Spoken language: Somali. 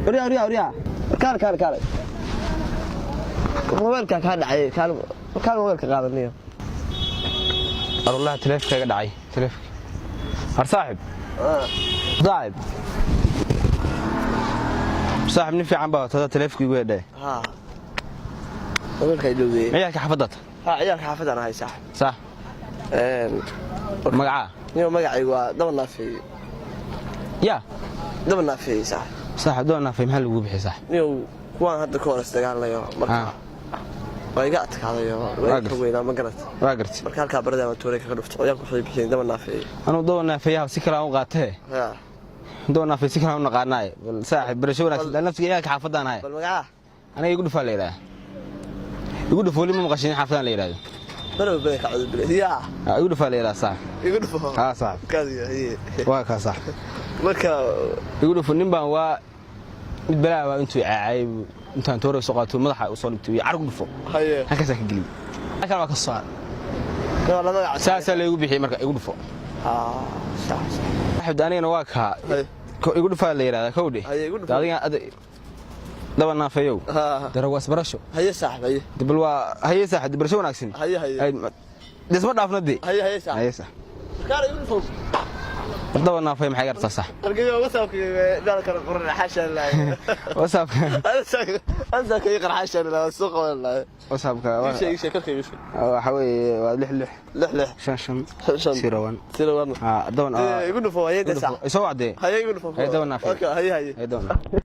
وريا كار موبايلك كان دحاي كان موبايلك قادنيو والله تليفك دحاي تليفك هر صاحب صاحب نفي عم بقى تليفك ويداي ها موبايلك يدوي عيالك حفظت ها عيالك حافظ انا هاي صح مقعه نيو مقعي waa dabna fi يا dabna fi صح دونا في محل ugu bixi صح نيو kuwan hadda ka hor istagaalayo marka way ga adkaadayo way ka weynaa ma garat waa gartay marka halka barada toorey ka dhufto ayaan ku xibixin dabna fi anu doona fiyaha si kala u qaatay doona fi si kala u naqaanay bal saaxib barasho wanaagsan nafsiga ka xafadanahay bal magaca aniga igu dhufaa leeyahay igu dhufo lima maqashin xafadan leeyahay بلو بيك عود بلي يا يقول فاليرا صح يقول فها صح كذا هي واك صح marka يقول فنين بان waa mid balaa intuu caayay intaan tooro soo qaato madaxa u soo dhigtay arag dhufo haye halkaas ka galiyo halkan waa ka soo waa la magac saasa la igu bixiyay marka igu dhufo صح waxad anigana waa ka igu dhufaa la yiraahdaa kowdhi adiga daba naafayow darawas barasho haye saaxib haye dibal waa haye saaxib barasho wanaagsan haye disma dhaafnadi haye saaxib kaar igu dhufo daba naafay maxay gartaa sax argay wasaabka dalka qoran xasha la wasaabka anta kay qarxasha la suuq wala wasaabka shay waxa weeye waa 6 sirawan daba haye isoo wacde haye igu dhufo haye daba naafay haye